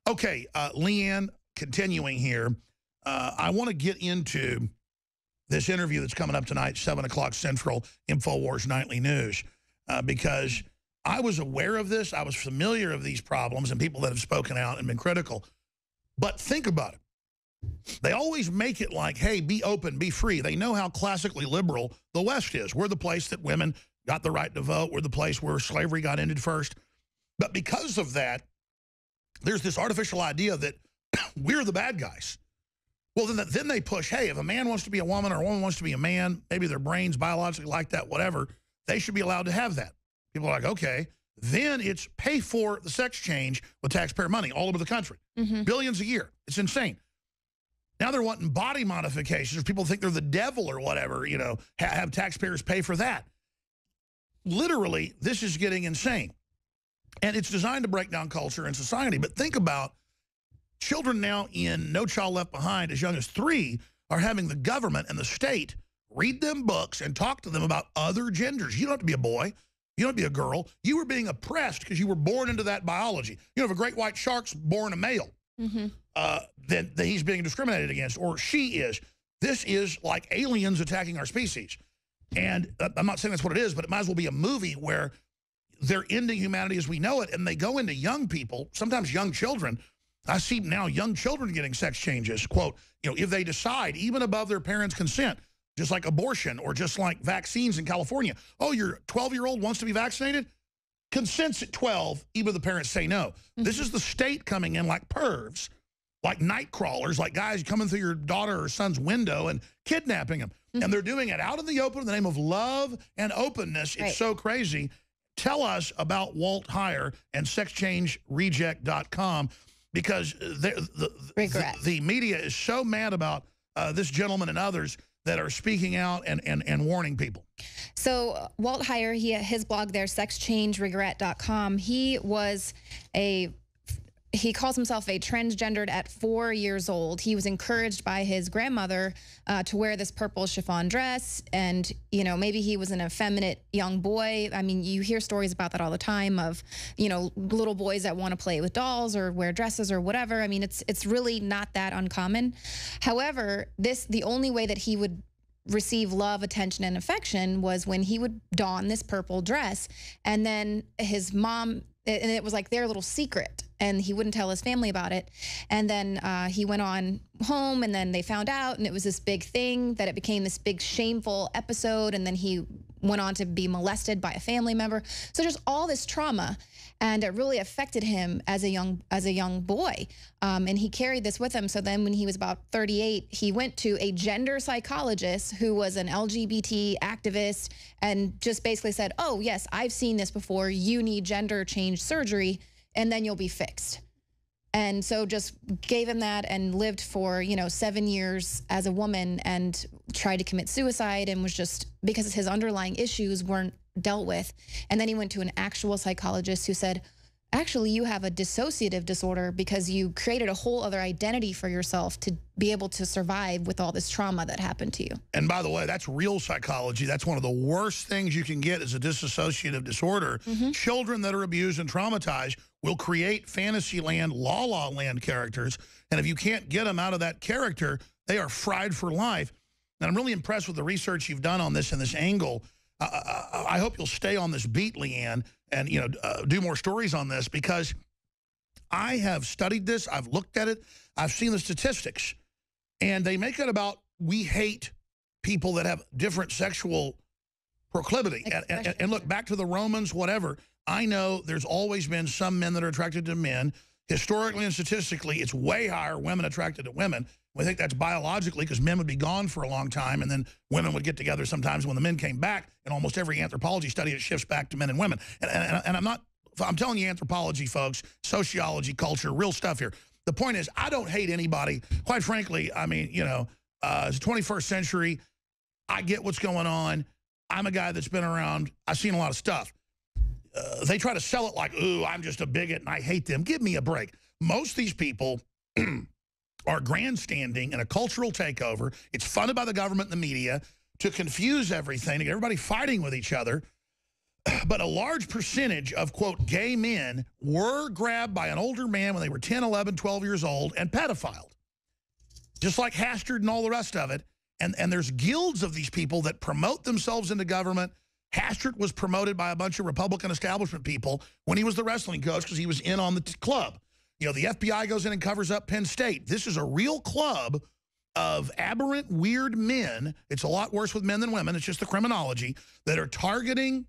Okay, Leanne, continuing here, I want to get into this interview that's coming up tonight, 7 o'clock Central, InfoWars Nightly News, because I was aware of this. I was familiar of these problems and people that have spoken out and been critical. But think about it. They always make it like, hey, be open, be free. They know how classically liberal the West is. We're the place that women got the right to vote. We're the place where slavery got ended first. But because of that, there's this artificial idea that we're the bad guys. Well, then they push, hey, if a man wants to be a woman or a woman wants to be a man, maybe their brain's biologically like that, whatever, they should be allowed to have that. People are like, okay. Then it's pay for the sex change with taxpayer money all over the country. Billions a year. It's insane. Now they're wanting body modifications. People think they're the devil or whatever, you know, have taxpayers pay for that. Literally, this is getting insane. And it's designed to break down culture and society. But think about children now in No Child Left Behind, as young as 3, are having the government and the state read them books and talk to them about other genders. You don't have to be a boy. You don't have to be a girl. You were being oppressed because you were born into that biology. You know, if a great white shark's born a male, then he's being discriminated against, or she is. This is like aliens attacking our species. And I'm not saying that's what it is, but it might as well be a movie where they're ending humanity as we know it, and they go into young people, sometimes young children. I see now young children getting sex changes, quote, you know, if they decide, even above their parents' consent, just like abortion or just like vaccines in California. Oh, your 12-year-old wants to be vaccinated? Consents at 12, even if the parents say no. This is the state coming in like pervs, like night crawlers, like guys coming through your daughter or son's window and kidnapping them. And they're doing it out in the open in the name of love and openness. It's so crazy. Tell us about Walt Heyer and sexchangereject.com, because the media is so mad about this gentleman and others that are speaking out and warning people. So Walt Heyer, his blog there, sexchangeregret.com, he calls himself a transgendered at 4 years old. He was encouraged by his grandmother to wear this purple chiffon dress. And, you know, maybe he was an effeminate young boy. I mean, you hear stories about that all the time of, you know, little boys that want to play with dolls or wear dresses or whatever. I mean, it's really not that uncommon. However, the only way that he would receive love, attention, and affection was when he would don this purple dress. And then his mom, and it was like their little secret, and he wouldn't tell his family about it. And then he went on home, and then they found out, and it was this big thing that it became this big shameful episode, and then he went on to be molested by a family member. So just all this trauma, and it really affected him as a young boy. And he carried this with him. So then when he was about 38, he went to a gender psychologist who was an LGBT activist and just basically said, oh, yes, I've seen this before. You need gender change surgery, and then you'll be fixed. And so just gave him that and lived for, you know, 7 years as a woman and tried to commit suicide, and was just, because his underlying issues weren't dealt with. And then he went to an actual psychologist who said, actually, you have a dissociative disorder because you created a whole other identity for yourself to be able to survive with all this trauma that happened to you. And by the way, that's real psychology. That's one of the worst things you can get, is a dissociative disorder. Children that are abused and traumatized will create fantasy land, la-la land characters. And if you can't get them out of that character, they are fried for life. And I'm really impressed with the research you've done on this and this angle. I hope you'll stay on this beat, Leanne, and do more stories on this, because I have studied this. I've looked at it. I've seen the statistics, and they make it about we hate people that have different sexual proclivity. And look, back to the Romans, whatever. I know there's always been some men that are attracted to men. Historically and statistically, it's way higher women attracted to women. We think that's biologically because men would be gone for a long time, and then women would get together sometimes when the men came back. In almost every anthropology study, it shifts back to men and women. And I'm telling you, anthropology, folks, sociology, culture, real stuff here. The point is, I don't hate anybody. Quite frankly, I mean, it's the 21st century. I get what's going on. I'm a guy that's been around. I've seen a lot of stuff. They try to sell it like, ooh, I'm just a bigot and I hate them. Give me a break. Most of these people are grandstanding in a cultural takeover. It's funded by the government and the media to confuse everything, to get everybody fighting with each other. But a large percentage of, quote, gay men were grabbed by an older man when they were 10, 11, 12 years old and pedophiled. Just like Hastert and all the rest of it. And there's guilds of these people that promote themselves into government. Hastert was promoted by a bunch of Republican establishment people when he was the wrestling coach because he was in on the club. You know, the FBI goes in and covers up Penn State. This is a real club of aberrant, weird men. It's a lot worse with men than women. It's just the criminology that are targeting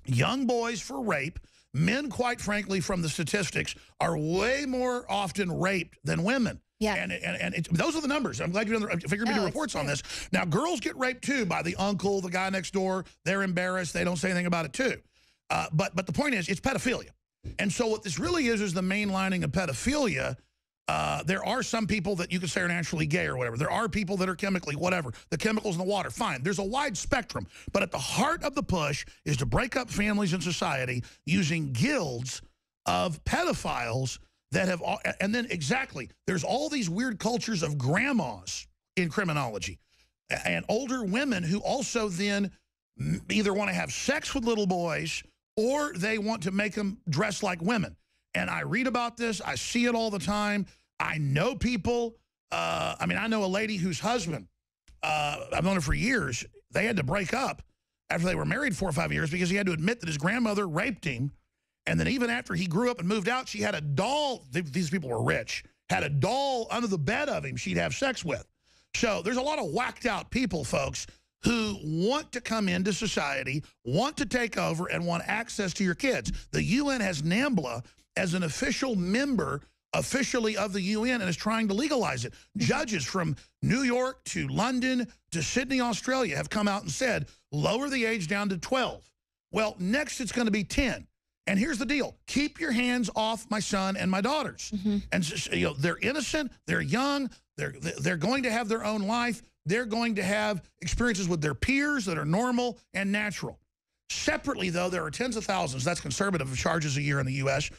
young boys for rape. Men, quite frankly, from the statistics, are way more often raped than women. Yeah. And those are the numbers. I'm glad you're doing the figure media reports on this. Now, girls get raped, too, by the uncle, the guy next door. They're embarrassed. They don't say anything about it, too. But the point is, it's pedophilia. And so what this really is the mainlining of pedophilia. There are some people that you could say are naturally gay or whatever. There are people that are chemically whatever. The chemicals in the water, fine. There's a wide spectrum. But at the heart of the push is to break up families and society using guilds of pedophiles that have, and then exactly, there's all these weird cultures of grandmas in criminology and older women who also then either want to have sex with little boys or they want to make them dress like women. And I read about this. I see it all the time. I know people. I mean, I know a lady whose husband, I've known her for years. They had to break up after they were married 4 or 5 years because he had to admit that his grandmother raped him. And then even after he grew up and moved out, she had a doll. These people were rich. Had a doll under the bed of him she'd have sex with. So there's a lot of whacked out people, folks, who want to come into society, want to take over, and want access to your kids. The UN has NAMBLA as an official member officially of the UN and is trying to legalize it. Judges from New York to London to Sydney, Australia have come out and said, lower the age down to 12. Well, next it's going to be 10. And here's the deal. Keep your hands off my son and my daughters. And you know, they're innocent, they're young, they're going to have their own life. They're going to have experiences with their peers that are normal and natural. Separately, though, there are tens of thousands, that's conservative charges a year in the U.S.,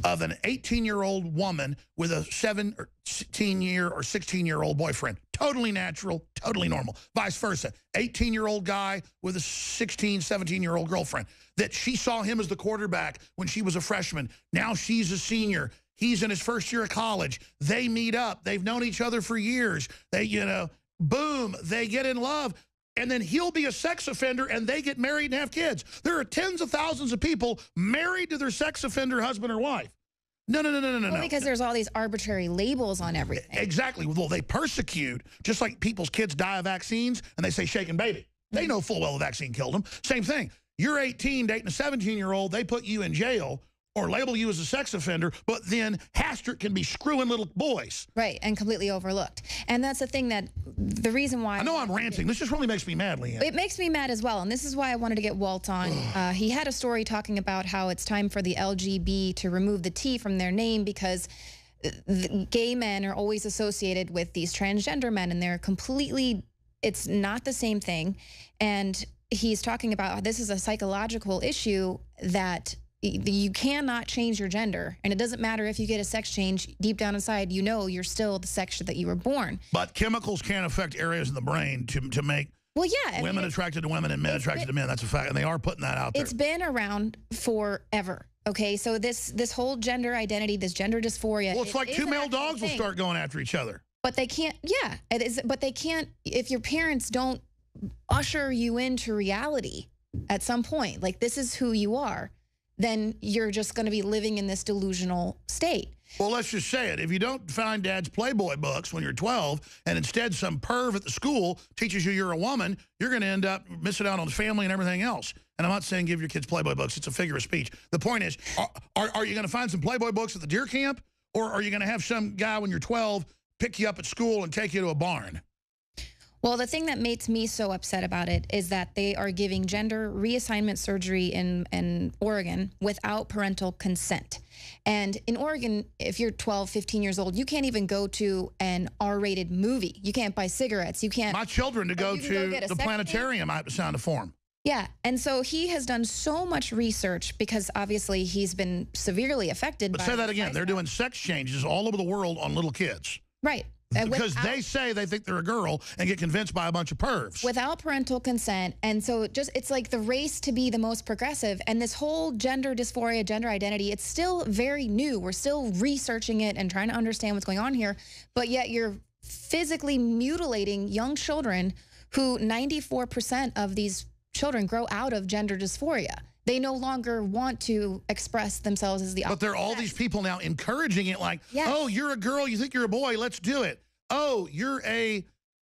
of an 18-year-old woman with a 17-year or 16-year-old boyfriend. Totally natural, totally normal. Vice versa. 18-year-old guy with a 16, 17-year-old girlfriend. That she saw him as the quarterback when she was a freshman. Now she's a senior. He's in his first year of college. They meet up. They've known each other for years. They, you know, boom, they get in love. And then he'll be a sex offender and they get married and have kids. There are tens of thousands of people married to their sex offender husband or wife. No. Because there's all these arbitrary labels on everything. Exactly. Well, they persecute, just like people's kids die of vaccines and they say shaken baby. They know full well the vaccine killed them. Same thing. You're 18 dating a 17-year-old, they put you in jail or label you as a sex offender, but then Hastert can be screwing little boys. Right, and completely overlooked. And that's the thing that, the reason why... I know I'm ranting. This just really makes me mad, Leanne. It makes me mad as well, and this is why I wanted to get Walt on. He had a story talking about how it's time for the LGB to remove the T from their name because gay men are always associated with these transgender men, and they're completely... It's not the same thing. And he's talking about how this is a psychological issue that... You cannot change your gender, and it doesn't matter if you get a sex change. Deep down inside, you know you're still the sex that you were born. But chemicals can affect areas in the brain to make women attracted to women and men attracted to men. That's a fact, and they are putting that out there. It's been around forever. Okay, so this whole gender identity, this gender dysphoria. Well, it's like two male dogs will start going after each other. But they can't. Yeah, it is. But they can't if your parents don't usher you into reality at some point. Like, this is who you are. Then you're just going to be living in this delusional state. Well, let's just say it. If you don't find Dad's Playboy books when you're 12, and instead some perv at the school teaches you you're a woman, you're going to end up missing out on family and everything else. And I'm not saying give your kids Playboy books. It's a figure of speech. The point is, are you going to find some Playboy books at the deer camp? Or are you going to have some guy when you're 12 pick you up at school and take you to a barn? Well, the thing that makes me so upset about it is that they are giving gender reassignment surgery in Oregon without parental consent. And in Oregon, if you're 12, 15 years old, you can't even go to an R-rated movie. You can't buy cigarettes. You can't. My children to go to the planetarium, I have to sign a form. Yeah, and so he has done so much research because obviously he's been severely affected. But say that again. They're doing sex changes all over the world on little kids. Right. Because they say they think they're a girl and get convinced by a bunch of pervs. Without parental consent. And so it's like the race to be the most progressive. And this whole gender dysphoria, gender identity, it's still very new. We're still researching it and trying to understand what's going on here. But yet you're physically mutilating young children who 94% of these children grow out of gender dysphoria. They no longer want to express themselves as the opposite. But there are all these people now encouraging it like, yes. Oh, you're a girl, you think you're a boy, let's do it. Oh, you're a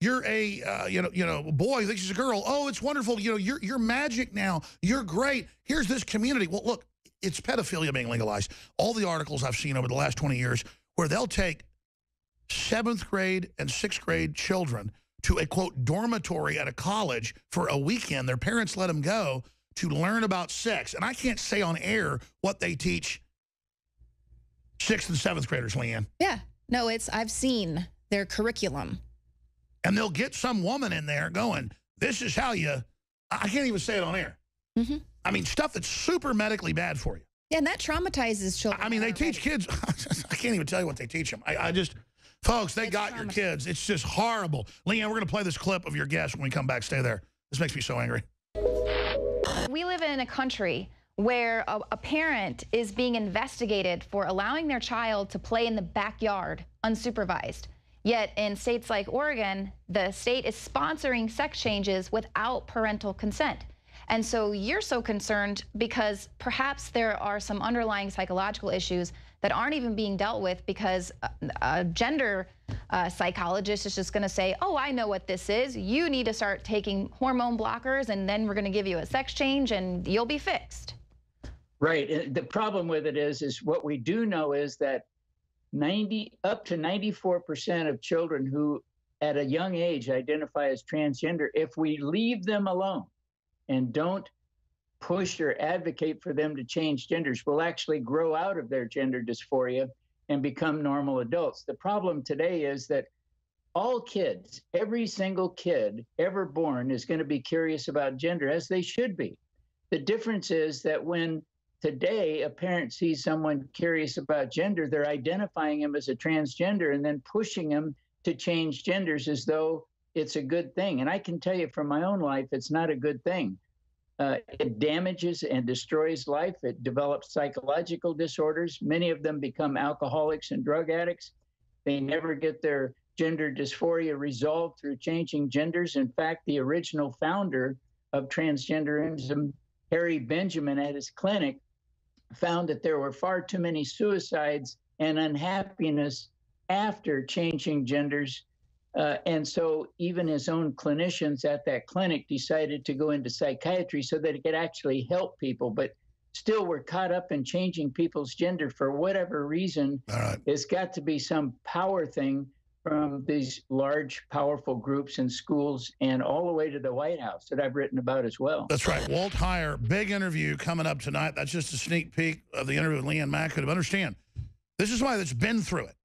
boy, you think she's a girl. Oh, it's wonderful. You know, you're magic now. You're great. Here's this community. Well, look, it's pedophilia being legalized. All the articles I've seen over the last 20 years where they'll take 7th grade and 6th grade children to a, quote, dormitory at a college for a weekend. Their parents let them go to learn about sex. And I can't say on air what they teach 6th and 7th graders, Leanne. Yeah. No, I've seen their curriculum. And they'll get some woman in there going, this is how I can't even say it on air. Mm-hmm. I mean, stuff that's super medically bad for you. Yeah, and that traumatizes children. I mean, they teach kids, I can't even tell you what they teach them. Folks, they got your kids. It's just horrible. Leanne, we're going to play this clip of your guest when we come back. Stay there. This makes me so angry. We live in a country where a parent is being investigated for allowing their child to play in the backyard unsupervised. Yet in states like Oregon, the state is sponsoring sex changes without parental consent. And so you're so concerned because perhaps there are some underlying psychological issues that aren't even being dealt with because a gender psychologist is just going to say, oh, I know what this is. You need to start taking hormone blockers, and then we're going to give you a sex change, and you'll be fixed. Right. And the problem with it is what we do know is that up to 94% of children who at a young age identify as transgender, if we leave them alone and don't push or advocate for them to change genders, will actually grow out of their gender dysphoria and become normal adults. The problem today is that all kids, every single kid ever born is going to be curious about gender, as they should be. The difference is that when today a parent sees someone curious about gender, they're identifying him as a transgender and then pushing him to change genders as though it's a good thing. And I can tell you from my own life, it's not a good thing. It damages and destroys life. It develops psychological disorders. Many of them become alcoholics and drug addicts. They never get their gender dysphoria resolved through changing genders. In fact, the original founder of transgenderism, Harry Benjamin, at his clinic, found that there were far too many suicides and unhappiness after changing genders. And so even his own clinicians at that clinic decided to go into psychiatry so that it could actually help people. But still, we're caught up in changing people's gender for whatever reason. All right. It's got to be some power thing from these large, powerful groups in schools and all the way to the White House that I've written about as well. That's right. Walt Heyer, big interview coming up tonight. That's just a sneak peek of the interview with Leanne Mack. But understand, this is somebody that's been through it.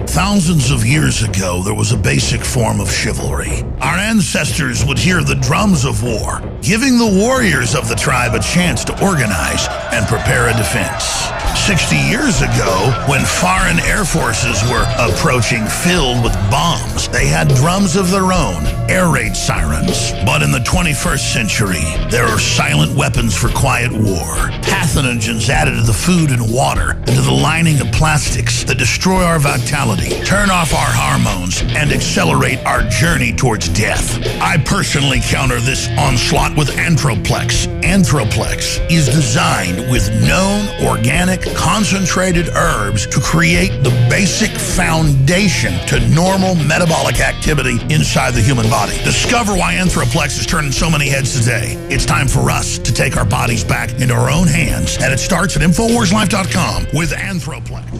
Thousands of years ago, there was a basic form of chivalry. Our ancestors would hear the drums of war, giving the warriors of the tribe a chance to organize and prepare a defense. 60 years ago, when foreign air forces were approaching filled with bombs, they had drums of their own, air raid sirens. But in the 21st century, there are silent weapons for quiet war. Pathogens added to the food and water, and to the lining of plastics that destroy our vitality, turn off our hormones, and accelerate our journey towards death. I personally counter this onslaught with Anthroplex. Anthroplex is designed with known organic concentrated herbs to create the basic foundation to normal metabolic activity inside the human body. Discover why Anthroplex is turning so many heads today. It's time for us to take our bodies back into our own hands, and it starts at InfoWarsLife.com with Anthroplex.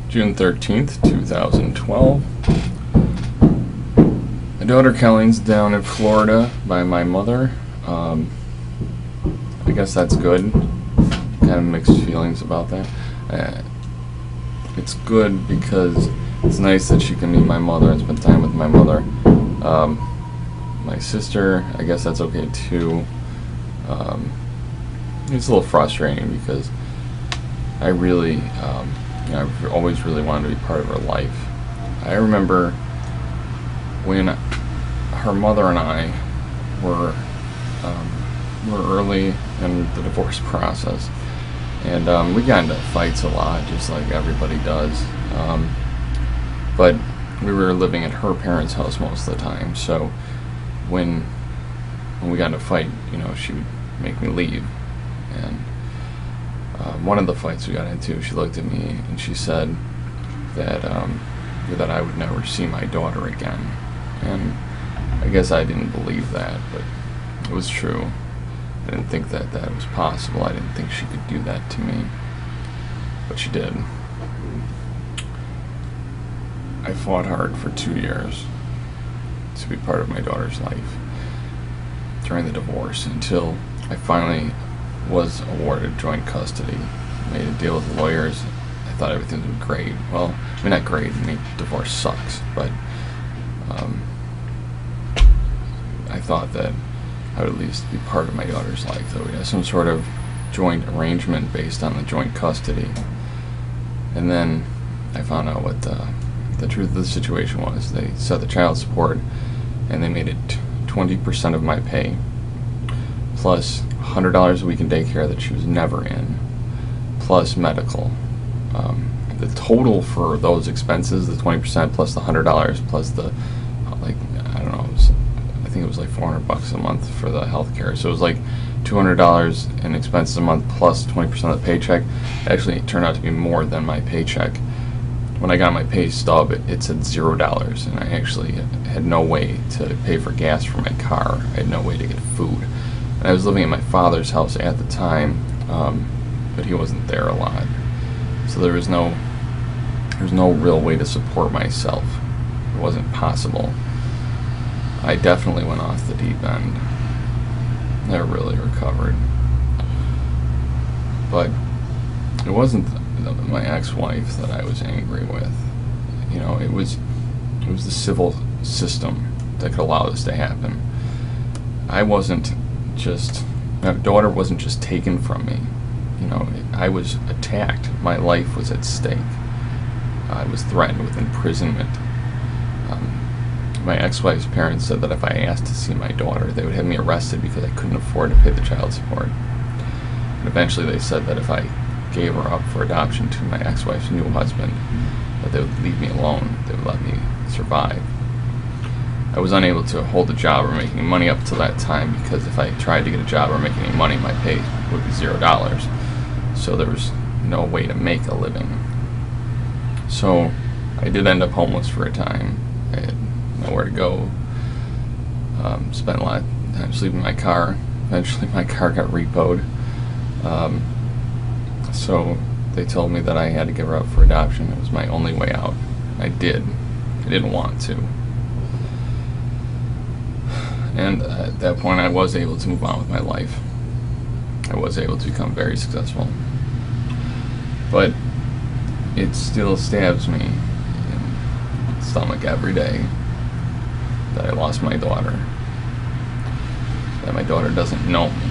June 13th, 2012. My daughter Kelleen's down in Florida by my mother. I guess that's good. Kind of mixed feelings about that. It's good because it's nice that she can meet my mother and spend time with my mother. My sister, I guess that's okay too. It's a little frustrating because I really, I've always really wanted to be part of her life. I remember when her mother and I were early in the divorce process, and we got into fights a lot, just like everybody does. But we were living at her parents' house most of the time, so when we got in a fight, she would make me leave. And one of the fights we got into, she looked at me and she said that I would never see my daughter again. And I guess I didn't believe that, but it was true. I didn't think that was possible. I didn't think she could do that to me, but she did. I fought hard for 2 years to be part of my daughter's life during the divorce until I finally was awarded joint custody. Made a deal with the lawyers. I thought everything would be great. Well, I mean, not great. I mean, divorce sucks, but I thought that I would at least be part of my daughter's life, that we'd have some sort of joint arrangement based on the joint custody. And then I found out what the truth of the situation was. They set the child support and they made it 20% of my pay, plus $100 a week in daycare that she was never in, plus medical. The total for those expenses, the 20% plus the $100 plus the, I don't know, I think it was like $400 a month for the health care. So it was like $200 in expenses a month plus 20% of the paycheck. Actually, it turned out to be more than my paycheck. When I got my pay stub, it said $0, and I actually had no way to pay for gas for my car. I had no way to get food. And I was living at my father's house at the time, but he wasn't there a lot. So there was no real way to support myself. It wasn't possible. I definitely went off the deep end. Never really recovered. But it wasn't my ex-wife that I was angry with. It was the civil system that could allow this to happen. My daughter wasn't just taken from me. I was attacked. My life was at stake. I was threatened with imprisonment. My ex-wife's parents said that if I asked to see my daughter, they would have me arrested because I couldn't afford to pay the child support. And eventually they said that if I gave her up for adoption to my ex-wife's new husband, that they would leave me alone. They would let me survive. I was unable to hold a job or make any money up until that time because if I tried to get a job or make any money, my pay would be $0. So there was no way to make a living. So I did end up homeless for a time. I had nowhere to go. Spent a lot of time sleeping in my car. Eventually my car got repoed. So they told me that I had to give her up for adoption. It was my only way out. I did. I didn't want to. And at that point I was able to move on with my life. I was able to become very successful. But it still stabs me in the stomach every day that I lost my daughter. That my daughter doesn't know me.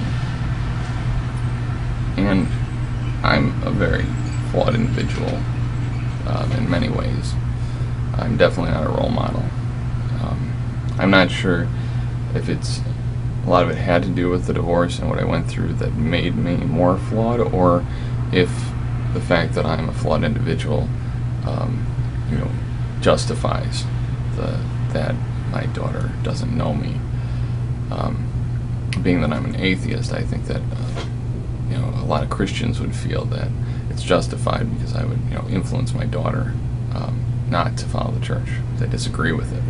And I'm a very flawed individual in many ways. I'm definitely not a role model. I'm not sure if a lot of it had to do with the divorce and what I went through that made me more flawed, or if the fact that I'm a flawed individual, justifies that my daughter doesn't know me. Being that I'm an atheist, I think that a lot of Christians would feel that it's justified because I would influence my daughter not to follow the church. They disagree with it.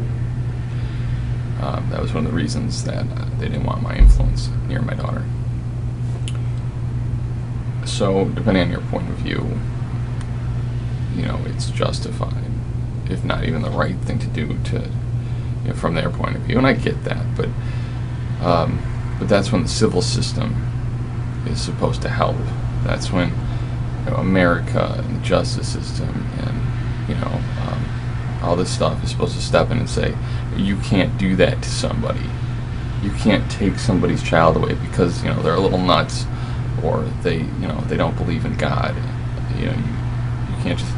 That was one of the reasons that they didn't want my influence near my daughter. So, depending on your point of view, it's justified, if not even the right thing to do from their point of view. And I get that, but that's when the civil system is supposed to help. That's when America and the justice system and all this stuff is supposed to step in and say, you can't do that to somebody. You can't take somebody's child away because, you know, they're a little nuts, or they, you know, they don't believe in God. You know, you can't just,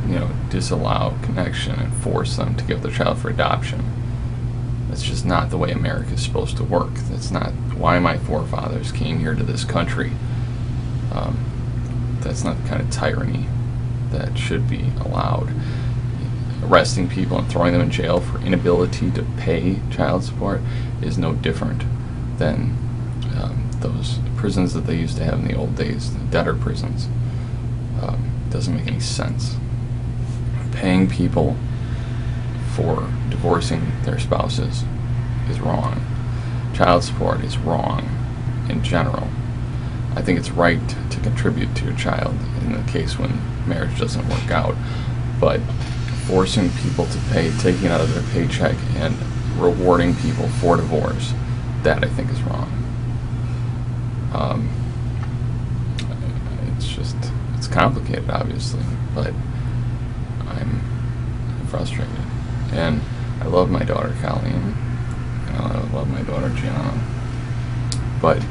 you know, disallow connection and force them to give their child for adoption. That's just not the way America is supposed to work. That's not why my forefathers came here to this country. That's not the kind of tyranny that should be allowed. Arresting people and throwing them in jail for inability to pay child support is no different than those prisons that they used to have in the old days, the debtor prisons. Doesn't make any sense. Paying people for divorcing their spouses is wrong. Child support is wrong in general. I think it's right to contribute to a child in the case when marriage doesn't work out, but forcing people to pay, taking it out of their paycheck, and rewarding people for divorce, that I think is wrong. It's complicated, obviously, but I'm frustrated. And I love my daughter, Colleen, and I love my daughter, Gianna, but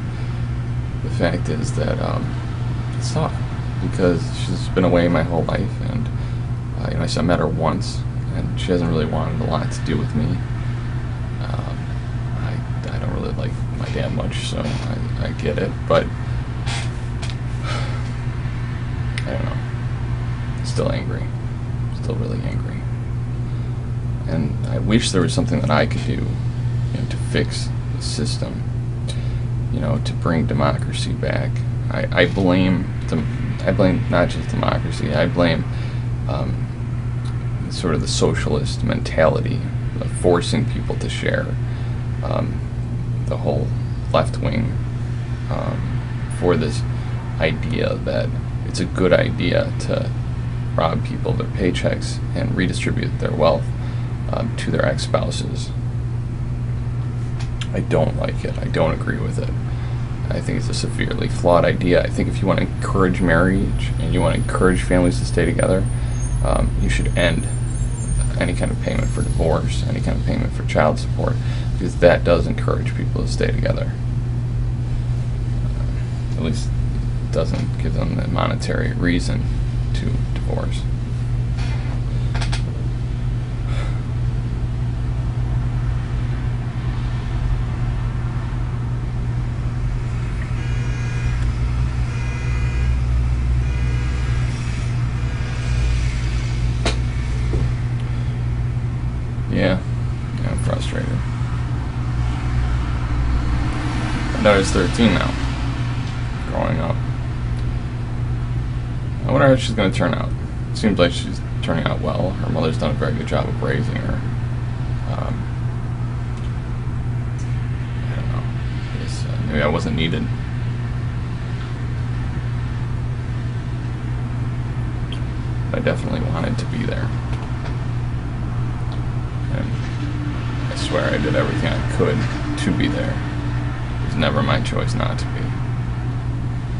the fact is that it's tough because she's been away my whole life, and you know, I met her once, and she hasn't really wanted a lot to do with me. I don't really like my dad much, so I get it, but I don't know. Still angry. Still really angry. And I wish there was something that I could do, you know, to fix the system, you know, to bring democracy back. I blame not just democracy. I blame sort of the socialist mentality of forcing people to share. The whole left wing for this idea that it's a good idea to rob people of their paychecks and redistribute their wealth to their ex-spouses. I don't like it. I don't agree with it. I think it's a severely flawed idea. I think if you want to encourage marriage and you want to encourage families to stay together, you should end any kind of payment for divorce, any kind of payment for child support, because that does encourage people to stay together. At least it doesn't give them the monetary reason to divorce. Yeah, I'm frustrated. My daughter's 13 now, growing up. I wonder how she's going to turn out. It seems like she's turning out well. Her mother's done a very good job of raising her. I don't know. I guess, maybe I wasn't needed. But I definitely wanted to be there. And I swear I did everything I could to be there. It was never my choice not to be.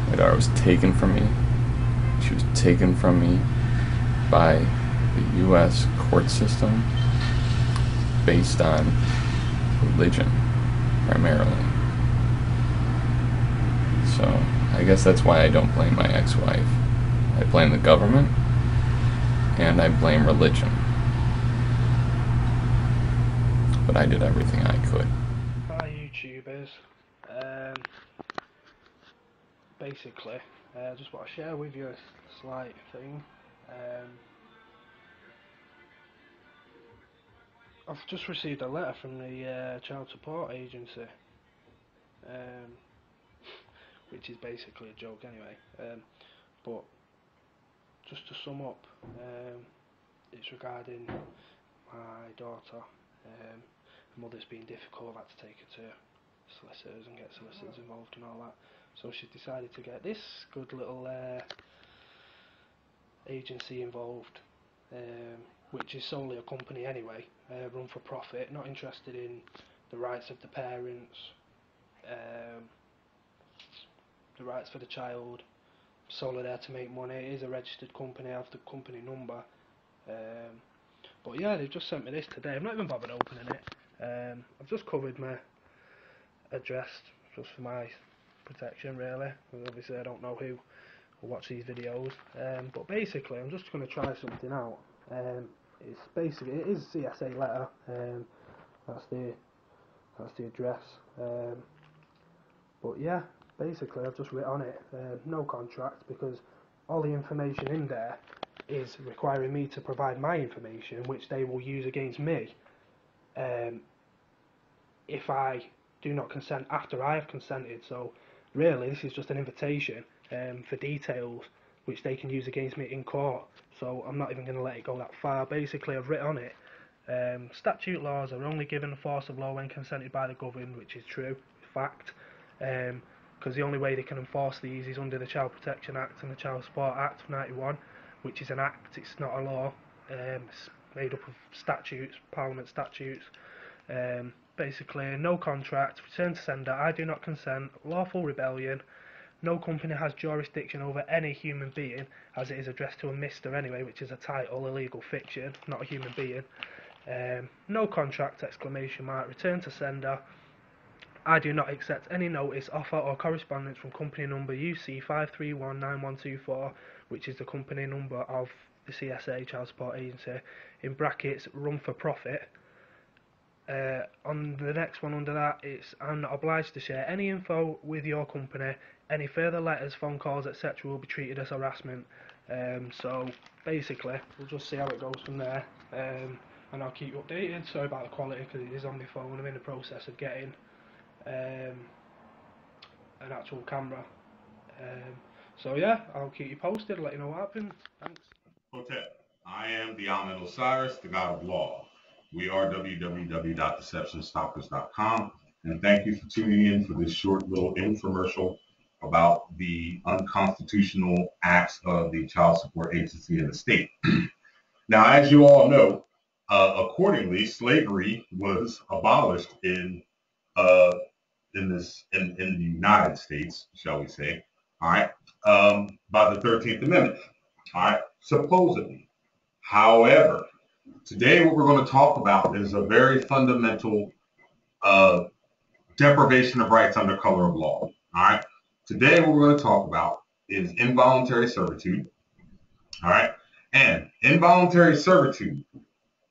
My daughter was taken from me. She was taken from me by the U.S. court system based on religion, primarily. So I guess that's why I don't blame my ex-wife. I blame the government, and I blame religion. But I did everything I could. Hi YouTubers, basically, I just want to share with you a slight thing. I've just received a letter from the Child Support Agency, which is basically a joke anyway, but just to sum up, it's regarding my daughter. Her mother's been difficult. I've had to take her to solicitors and get solicitors involved and all that. So she's decided to get this good little agency involved, which is solely a company anyway, run for profit, not interested in the rights of the parents, the rights for the child, solely there to make money. It is a registered company. I have the company number. But yeah, they've just sent me this today. I've not even bothered opening it. I've just covered my address just for my protection, really. Obviously, I don't know who will watch these videos. But basically, I'm just going to try something out. It's basically, it is a CSA letter. That's the address. But yeah, basically, I've just written on it, no contract, because all the information in there is requiring me to provide my information, which they will use against me if I do not consent after I have consented. So really, this is just an invitation for details which they can use against me in court. So I'm not even going to let it go that far. Basically, I've written on it, statute laws are only given the force of law when consented by the governed, which is true, fact, because the only way they can enforce these is under the Child Protection Act and the Child Support Act of 91, which is an act, it's not a law. It's made up of statutes, Parliament statutes. Basically, no contract, return to sender, I do not consent, lawful rebellion, no company has jurisdiction over any human being, as it is addressed to a Mr. anyway, which is a title, a legal fiction, not a human being. No contract, exclamation mark, return to sender, I do not accept any notice, offer or correspondence from company number UC 5319124, which is the company number of the CSA, Child Support Agency, in brackets, run for profit. On the next one under that, it's I'm not obliged to share any info with your company. Any further letters, phone calls, etc. will be treated as harassment. So basically, we'll just see how it goes from there. And I'll keep you updated. Sorry about the quality because it is on my phone. I'm in the process of getting an actual camera. So yeah, I'll keep you posted, let you know what happens. Thanks. Hotel. I am the Ahmed Osiris, the God of Law. We are www.deceptionstalkers.com, and thank you for tuning in for this short little infomercial about the unconstitutional acts of the Child Support Agency and the state. Now, as you all know, accordingly, slavery was abolished in the United States, shall we say, all right, by the 13th Amendment, all right, supposedly. However, today what we're going to talk about is a very fundamental deprivation of rights under color of law. All right. Today what we're going to talk about is involuntary servitude. All right. And involuntary servitude,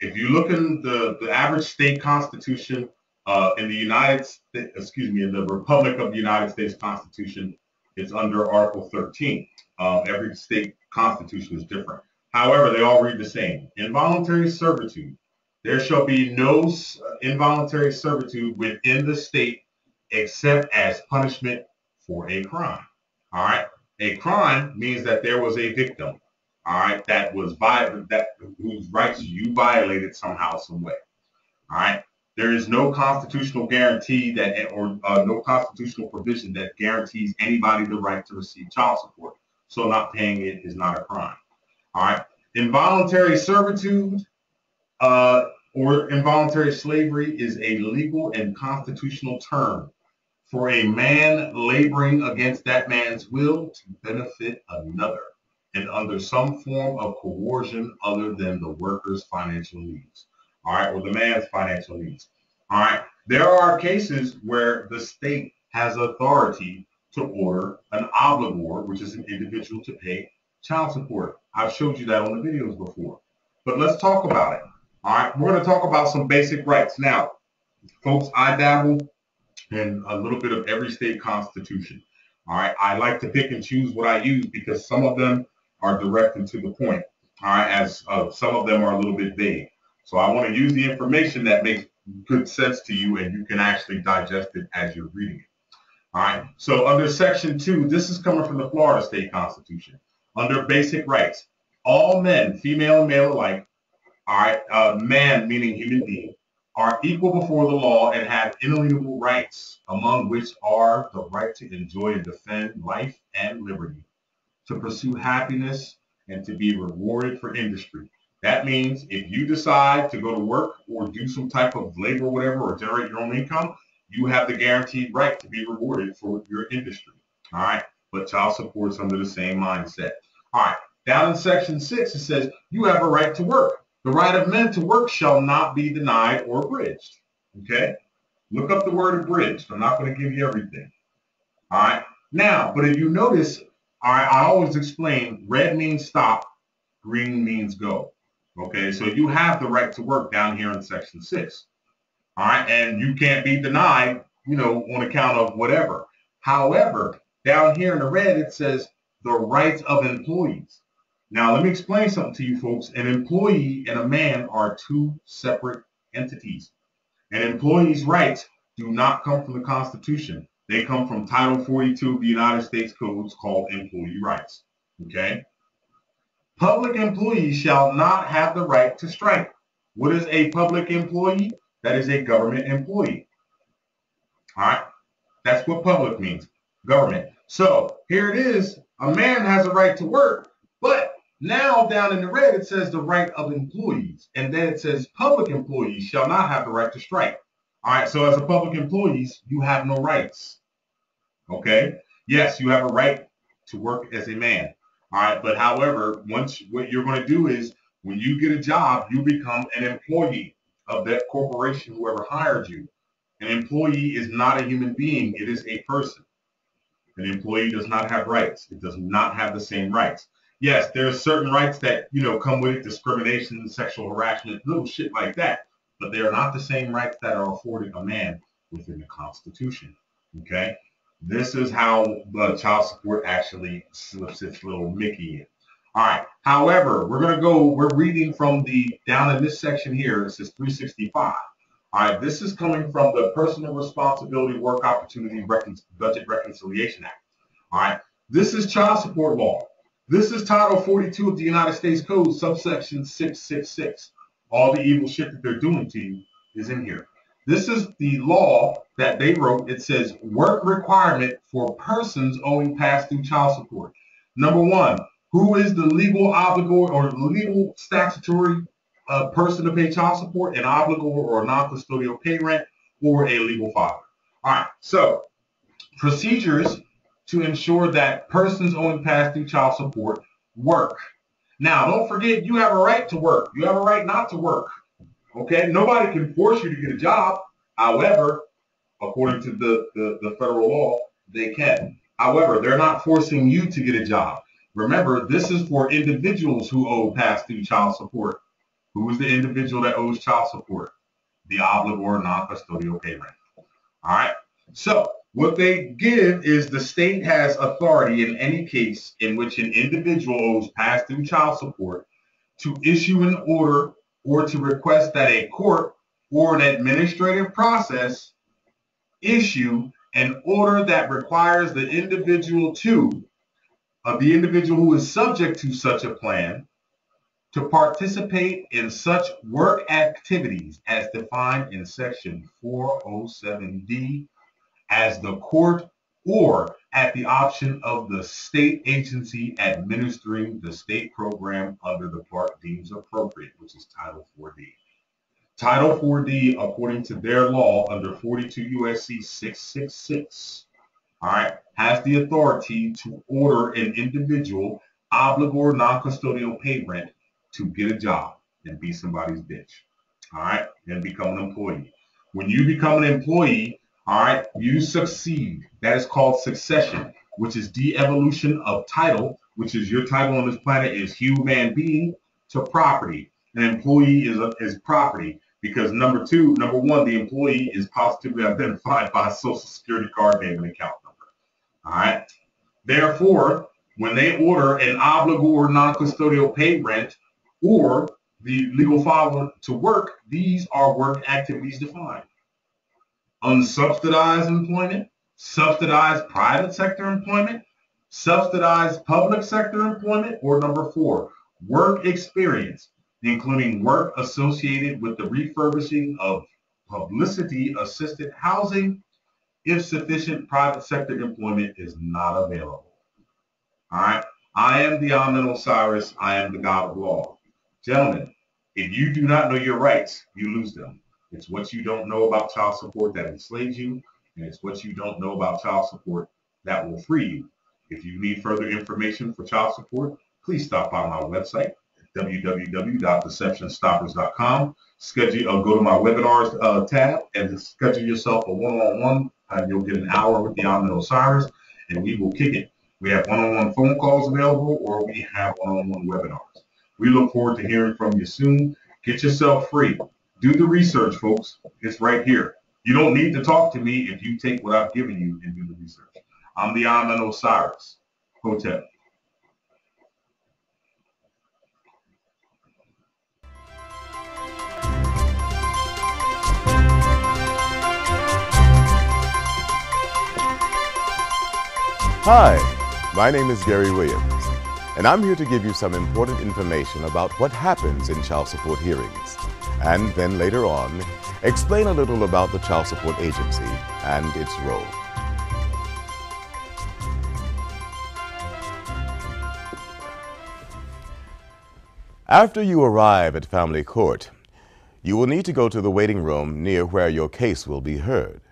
if you look in the average state constitution in the United States, in the Republic of the United States Constitution, it's under Article 13. Every state constitution is different. However, they all read the same. Involuntary servitude. There shall be no involuntary servitude within the state except as punishment for a crime. All right. A crime means that there was a victim. All right. That was whose rights you violated somehow, some way. All right. There is no constitutional guarantee no constitutional provision that guarantees anybody the right to receive child support. So not paying it is not a crime. All right. Involuntary servitude or involuntary slavery is a legal and constitutional term for a man laboring against that man's will to benefit another and under some form of coercion other than the worker's financial needs. All right. Or the man's financial needs. All right. There are cases where the state has authority to order an obligor, which is an individual, to pay child support. I've showed you that on the videos before. But let's talk about it. All right. We're going to talk about some basic rights. Now, folks, I dabble in a little bit of every state constitution. All right. I like to pick and choose what I use because some of them are direct and to the point. All right. As some of them are a little bit vague. So I want to use the information that makes good sense to you and you can actually digest it as you're reading it. All right. So under Section 2, this is coming from the Florida State Constitution. Under basic rights, all men, female and male alike, all right, man meaning human being, are equal before the law and have inalienable rights, among which are the right to enjoy and defend life and liberty, to pursue happiness, and to be rewarded for industry. That means if you decide to go to work or do some type of labor or whatever, or generate your own income, you have the guaranteed right to be rewarded for your industry. All right. But child support is under the same mindset. All right. Down in Section 6, it says you have a right to work. The right of men to work shall not be denied or abridged. Okay? Look up the word abridged. I'm not going to give you everything. All right? Now, but if you notice, I always explain red means stop, green means go. Okay? So you have the right to work down here in Section 6. All right? And you can't be denied, on account of whatever. However, down here in the red, it says the rights of employees. Now, let me explain something to you folks. An employee and a man are two separate entities. An employee's rights do not come from the Constitution. They come from Title 42 of the United States Codes called Employee Rights. Okay? Public employees shall not have the right to strike. What is a public employee? That is a government employee. All right? That's what public means, government. So here it is. A man has a right to work, but now down in the red, it says the right of employees. And then it says public employees shall not have the right to strike. All right, so as a public employees, you have no rights. Okay? Yes, you have a right to work as a man. All right, but however, what you're going to do is when you get a job, you become an employee of that corporation, whoever hired you. An employee is not a human being. It is a person. An employee does not have rights. It does not have the same rights. Yes, there are certain rights that, come with it, discrimination, sexual harassment, little shit like that. But they are not the same rights that are afforded a man within the Constitution. Okay? This is how the child support actually slips its little Mickey in. All right. However, we're reading from down in this section here, it says 365. All right, this is coming from the Personal Responsibility Work Opportunity Budget Reconciliation Act. All right, this is child support law. This is Title 42 of the United States Code, subsection 666. All the evil shit that they're doing to you is in here. This is the law that they wrote. It says work requirement for persons owing past due child support. Number one, who is the legal obligor or legal statutory person to pay child support, an obligor or non-custodial pay rent, or a legal father. All right, so procedures to ensure that persons owing past due child support work. Now, don't forget, you have a right to work. You have a right not to work. Okay, nobody can force you to get a job. However, according to the federal law, they can. However, they're not forcing you to get a job. Remember, this is for individuals who owe past due child support. Who is the individual that owes child support? The obligor non-custodial pay rent. All right. So what they give is the state has authority in any case in which an individual owes past due child support to issue an order or to request that a court or an administrative process issue an order that requires the individual who is subject to such a plan to participate in such work activities as defined in Section 407D as the court or at the option of the state agency administering the state program under the part deems appropriate, which is Title 4D. Title 4D, according to their law under 42 U.S.C. 666, all right, has the authority to order an individual obligor non-custodial pay rent to get a job and be somebody's bitch, all right, and become an employee. When you become an employee, all right, you succeed. That is called succession, which is de-evolution of title, which is your title on this planet is human being to property. An employee is property because number one, the employee is positively identified by a social security card name and account number, all right. Therefore, when they order an obligor non-custodial pay rent or the legal father to work, these are work activities defined. Unsubsidized employment, subsidized private sector employment, subsidized public sector employment, or number four, work experience, including work associated with the refurbishing of publicity-assisted housing if sufficient private sector employment is not available. All right? I am the Amen Osiris. I am the God of law. Gentlemen, if you do not know your rights, you lose them. It's what you don't know about child support that enslaves you, and it's what you don't know about child support that will free you. If you need further information for child support, please stop by my website, www.deceptionstoppers.com. Go to my webinars tab and schedule yourself a one-on-one. You'll get an hour with the Ahmed Osiris, and we will kick it. We have one-on-one phone calls available, or we have one-on-one webinars. We look forward to hearing from you soon. Get yourself free. Do the research, folks. It's right here. You don't need to talk to me if you take what I've given you and do the research. I'm the Ahmed Osiris. Hotel. Hi, my name is Gary Williams, and I'm here to give you some important information about what happens in child support hearings, and then later on, explain a little about the Child Support Agency and its role. After you arrive at family court, you will need to go to the waiting room near where your case will be heard.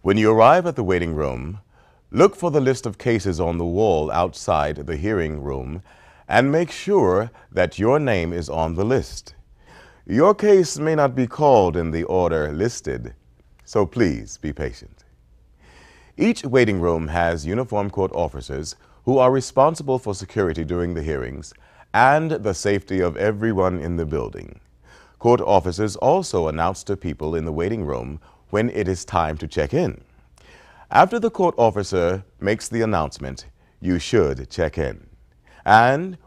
When you arrive at the waiting room, look for the list of cases on the wall outside the hearing room and make sure that your name is on the list. Your case may not be called in the order listed, so please be patient. Each waiting room has uniformed court officers who are responsible for security during the hearings and the safety of everyone in the building. Court officers also announce to people in the waiting room when it is time to check in. After the court officer makes the announcement, you should check in. And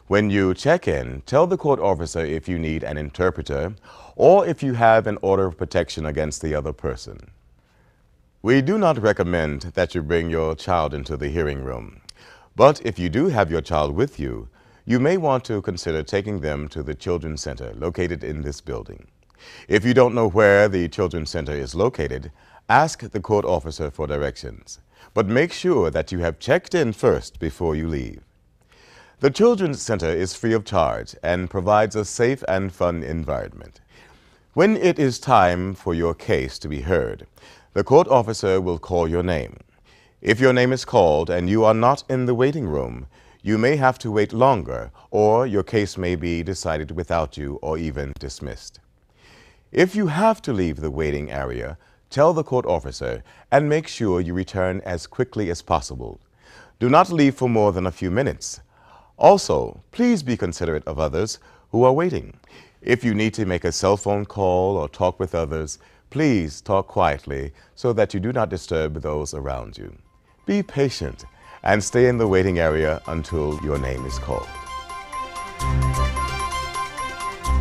when you check in, tell the court officer if you need an interpreter or if you have an order of protection against the other person. We do not recommend that you bring your child into the hearing room, but if you do have your child with you, you may want to consider taking them to the Children's Center located in this building. If you don't know where the Children's Center is located, ask the court officer for directions, but make sure that you have checked in first before you leave. The Children's Center is free of charge and provides a safe and fun environment. When it is time for your case to be heard, the court officer will call your name. If your name is called and you are not in the waiting room, you may have to wait longer, or your case may be decided without you or even dismissed. If you have to leave the waiting area, tell the court officer and make sure you return as quickly as possible. Do not leave for more than a few minutes. Also, please be considerate of others who are waiting. If you need to make a cell phone call or talk with others, please talk quietly so that you do not disturb those around you. Be patient and stay in the waiting area until your name is called.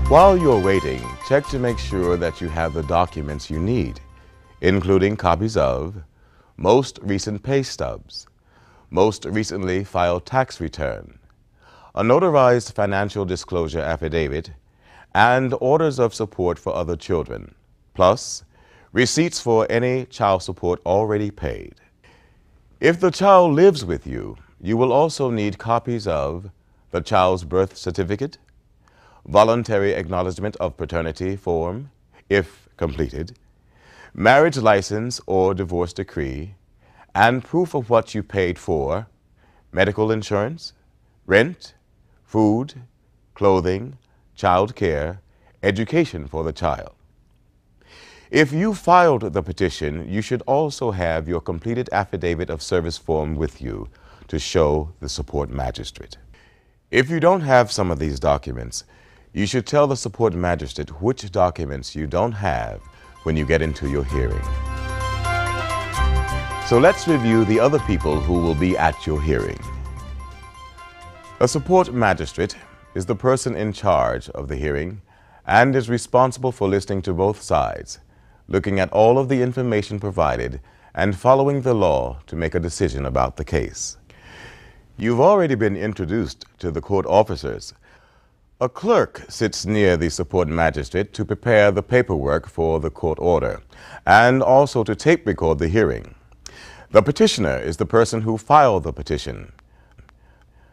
While you're waiting, check to make sure that you have the documents you need, including copies of most recent pay stubs, most recently filed tax return, a notarized financial disclosure affidavit, and orders of support for other children, plus receipts for any child support already paid. If the child lives with you, you will also need copies of the child's birth certificate, voluntary acknowledgement of paternity form, if completed, marriage license or divorce decree, and proof of what you paid for, medical insurance, rent, food, clothing, child care, education for the child. If you filed the petition, you should also have your completed affidavit of service form with you to show the support magistrate. If you don't have some of these documents, you should tell the support magistrate which documents you don't have when you get into your hearing. So let's review the other people who will be at your hearing. A support magistrate is the person in charge of the hearing and is responsible for listening to both sides, looking at all of the information provided, and following the law to make a decision about the case. You've already been introduced to the court officers. A clerk sits near the support magistrate to prepare the paperwork for the court order and also to tape record the hearing. The petitioner is the person who filed the petition.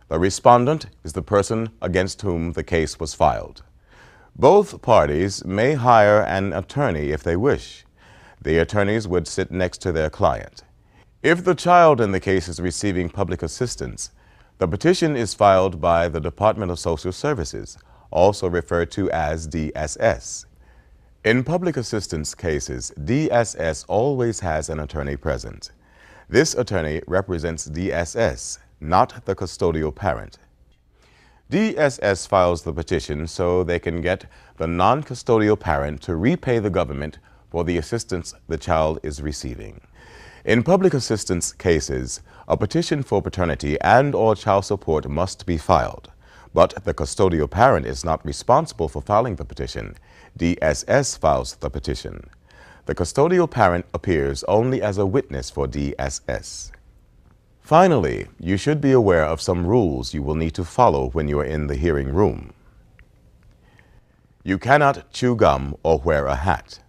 The respondent is the person against whom the case was filed. Both parties may hire an attorney if they wish. The attorneys would sit next to their client. If the child in the case is receiving public assistance, The petition is filed by the Department of Social Services, also referred to as DSS. In public assistance cases, DSS always has an attorney present. This attorney represents DSS, not the custodial parent. DSS files the petition so they can get the non-custodial parent to repay the government for the assistance the child is receiving. In public assistance cases, a petition for paternity and/or child support must be filed, but the custodial parent is not responsible for filing the petition. DSS files the petition. The custodial parent appears only as a witness for DSS. Finally, you should be aware of some rules you will need to follow when you are in the hearing room. You cannot chew gum or wear a hat.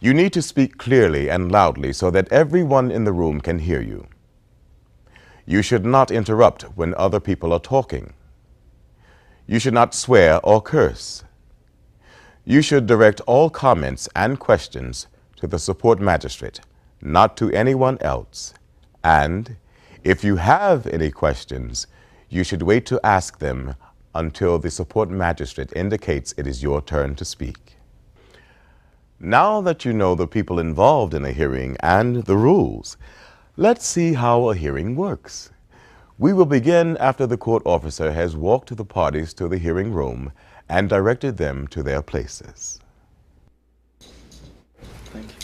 You need to speak clearly and loudly so that everyone in the room can hear you. You should not interrupt when other people are talking. You should not swear or curse. You should direct all comments and questions to the support magistrate, not to anyone else. And if you have any questions, you should wait to ask them until the support magistrate indicates it is your turn to speak. Now that you know the people involved in a hearing and the rules, let's see how a hearing works. We will begin after the court officer has walked the parties to the hearing room and directed them to their places. Thank you.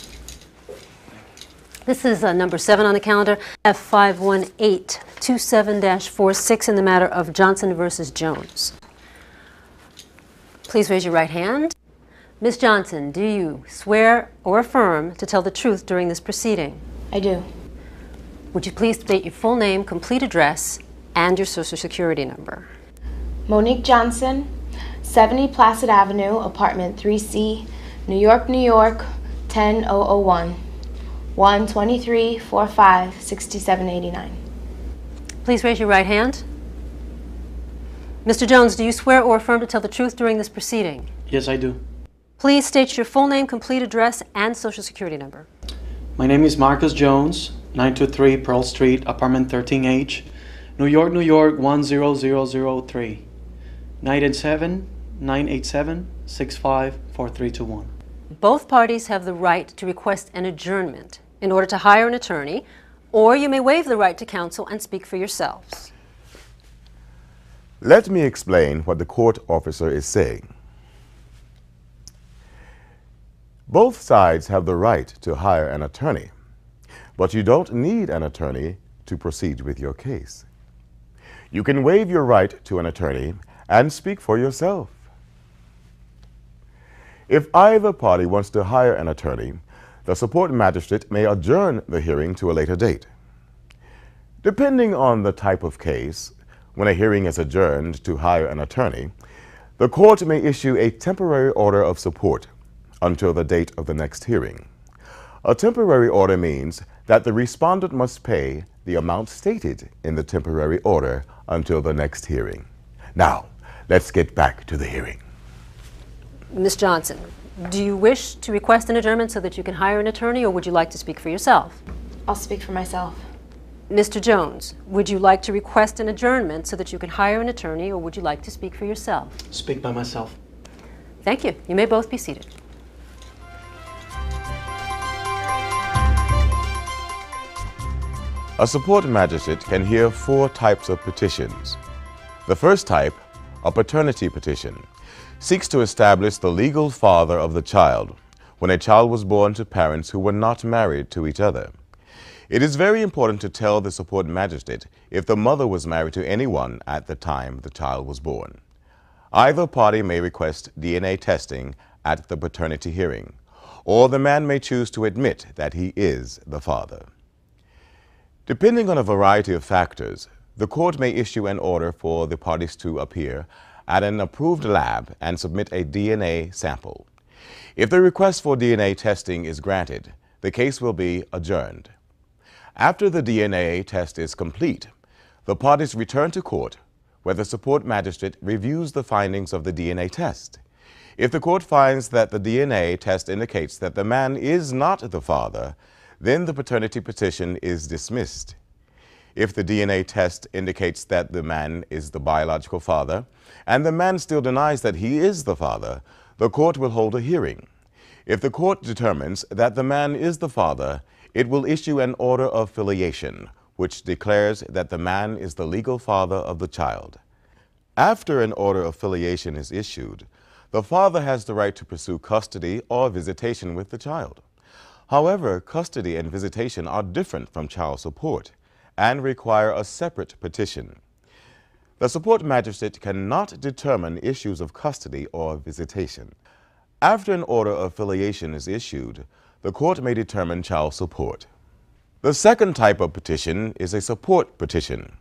This is number 7 on the calendar, F51827-46 in the matter of Johnson versus Jones. Please raise your right hand. Ms. Johnson, do you swear or affirm to tell the truth during this proceeding? I do. Would you please state your full name, complete address, and your Social Security number? Monique Johnson, 70 Placid Avenue, apartment 3C, New York, New York, 10001, 123456789. Please raise your right hand. Mr. Jones, do you swear or affirm to tell the truth during this proceeding? Yes, I do. Please state your full name, complete address, and Social Security number. My name is Marcus Jones, 923 Pearl Street, apartment 13H, New York, New York, 10003, 987-987-654321. Both parties have the right to request an adjournment in order to hire an attorney, or you may waive the right to counsel and speak for yourselves. Let me explain what the court officer is saying. Both sides have the right to hire an attorney, but you don't need an attorney to proceed with your case. You can waive your right to an attorney and speak for yourself. If either party wants to hire an attorney, the support magistrate may adjourn the hearing to a later date. Depending on the type of case, when a hearing is adjourned to hire an attorney, the court may issue a temporary order of support until the date of the next hearing. A temporary order means that the respondent must pay the amount stated in the temporary order until the next hearing. Now, let's get back to the hearing. Ms. Johnson, do you wish to request an adjournment so that you can hire an attorney, or would you like to speak for yourself? I'll speak for myself. Mr. Jones, would you like to request an adjournment so that you can hire an attorney, or would you like to speak for yourself? Speak by myself. Thank you. You may both be seated. A support magistrate can hear 4 types of petitions. The first type, a paternity petition, seeks to establish the legal father of the child when a child was born to parents who were not married to each other. It is very important to tell the support magistrate if the mother was married to anyone at the time the child was born. Either party may request DNA testing at the paternity hearing, or the man may choose to admit that he is the father. Depending on a variety of factors, the court may issue an order for the parties to appear at an approved lab and submit a DNA sample. If the request for DNA testing is granted, the case will be adjourned. After the DNA test is complete, the parties return to court, where the support magistrate reviews the findings of the DNA test. If the court finds that the DNA test indicates that the man is not the father, then the paternity petition is dismissed. If the DNA test indicates that the man is the biological father, and the man still denies that he is the father, the court will hold a hearing. If the court determines that the man is the father, it will issue an order of filiation, which declares that the man is the legal father of the child. After an order of filiation is issued, the father has the right to pursue custody or visitation with the child. However, custody and visitation are different from child support and require a separate petition. The support magistrate cannot determine issues of custody or visitation. After an order of filiation is issued, the court may determine child support. The second type of petition is a support petition,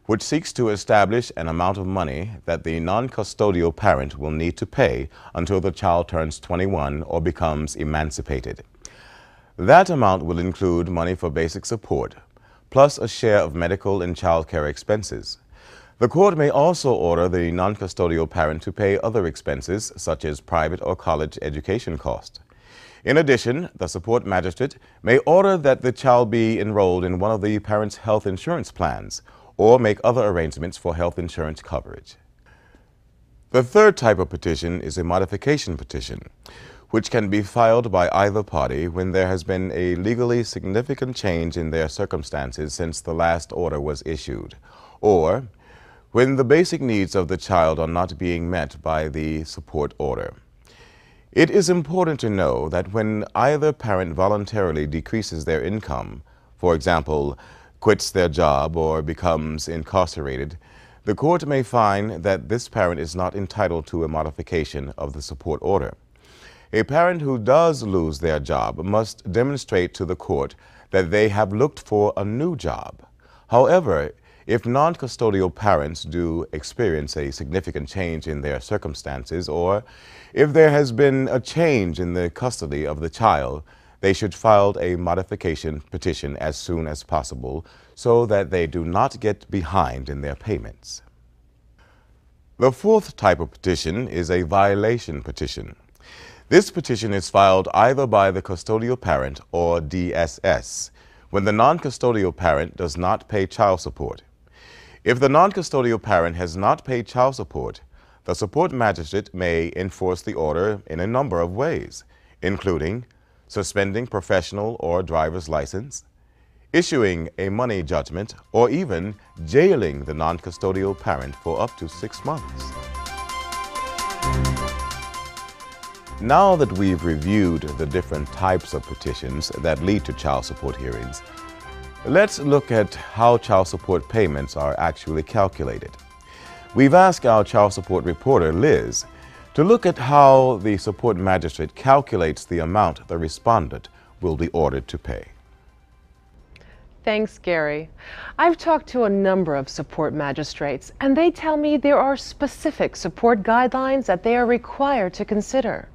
which seeks to establish an amount of money that the non-custodial parent will need to pay until the child turns 21 or becomes emancipated. That amount will include money for basic support, plus a share of medical and child care expenses. The court may also order the non-custodial parent to pay other expenses, such as private or college education costs. In addition, the support magistrate may order that the child be enrolled in one of the parent's health insurance plans or make other arrangements for health insurance coverage. The third type of petition is a modification petition, which can be filed by either party when there has been a legally significant change in their circumstances since the last order was issued, or when the basic needs of the child are not being met by the support order. It is important to know that when either parent voluntarily decreases their income, for example, quits their job or becomes incarcerated, the court may find that this parent is not entitled to a modification of the support order. A parent who does lose their job must demonstrate to the court that they have looked for a new job. However, if non-custodial parents do experience a significant change in their circumstances, or if there has been a change in the custody of the child, they should file a modification petition as soon as possible so that they do not get behind in their payments. The fourth type of petition is a violation petition. This petition is filed either by the custodial parent or DSS when the non-custodial parent does not pay child support. If the non-custodial parent has not paid child support, the support magistrate may enforce the order in a number of ways, including suspending professional or driver's license, issuing a money judgment, or even jailing the non-custodial parent for up to 6 months. Now that we've reviewed the different types of petitions that lead to child support hearings, let's look at how child support payments are actually calculated. We've asked our child support reporter, Liz, to look at how the support magistrate calculates the amount the respondent will be ordered to pay. Thanks, Gary. I've talked to a number of support magistrates, and they tell me there are specific support guidelines that they are required to consider.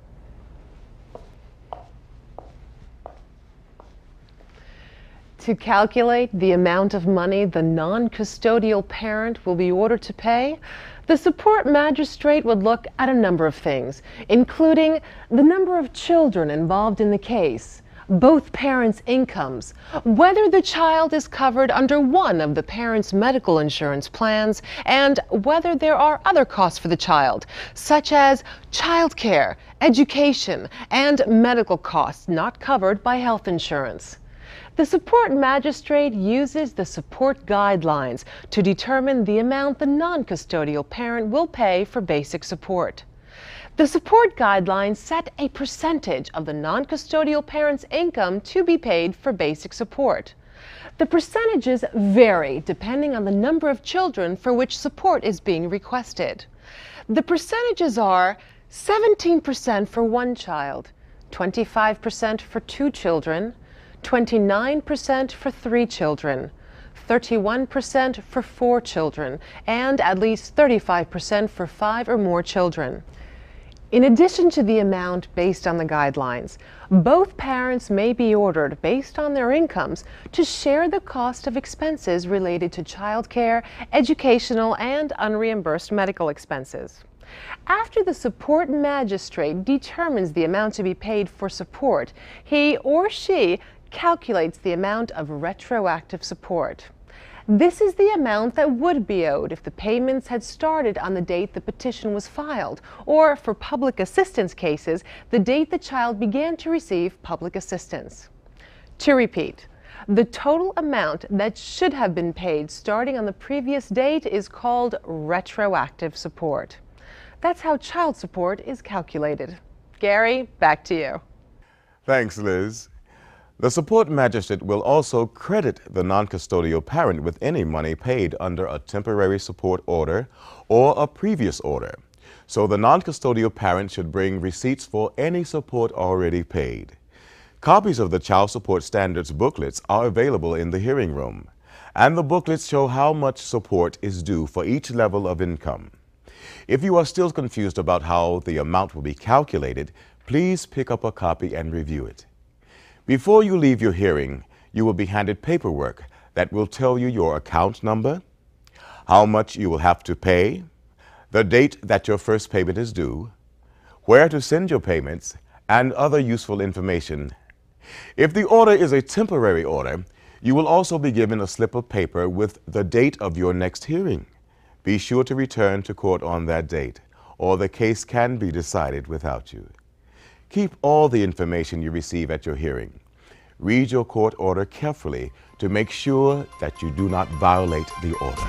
To calculate the amount of money the non-custodial parent will be ordered to pay, the support magistrate would look at a number of things, including the number of children involved in the case, both parents' incomes, whether the child is covered under one of the parent's medical insurance plans, and whether there are other costs for the child, such as childcare, education, and medical costs not covered by health insurance. The support magistrate uses the support guidelines to determine the amount the non-custodial parent will pay for basic support. The support guidelines set a percentage of the non-custodial parent's income to be paid for basic support. The percentages vary depending on the number of children for which support is being requested. The percentages are 17% for one child, 25% for 2 children, 29% for 3 children, 31% for 4 children, and at least 35% for 5 or more children. In addition to the amount based on the guidelines, both parents may be ordered, based on their incomes, to share the cost of expenses related to childcare, educational, and unreimbursed medical expenses. After the support magistrate determines the amount to be paid for support, he or she calculates the amount of retroactive support. This is the amount that would be owed if the payments had started on the date the petition was filed, or for public assistance cases, the date the child began to receive public assistance. To repeat, the total amount that should have been paid starting on the previous date is called retroactive support. That's how child support is calculated. Gary, back to you. Thanks, Liz. The support magistrate will also credit the non-custodial parent with any money paid under a temporary support order or a previous order. So the non-custodial parent should bring receipts for any support already paid. Copies of the Child Support Standards booklets are available in the hearing room, and the booklets show how much support is due for each level of income. If you are still confused about how the amount will be calculated, please pick up a copy and review it. Before you leave your hearing, you will be handed paperwork that will tell you your account number, how much you will have to pay, the date that your first payment is due, where to send your payments, and other useful information. If the order is a temporary order, you will also be given a slip of paper with the date of your next hearing. Be sure to return to court on that date, or the case can be decided without you. Keep all the information you receive at your hearing. Read your court order carefully to make sure that you do not violate the order.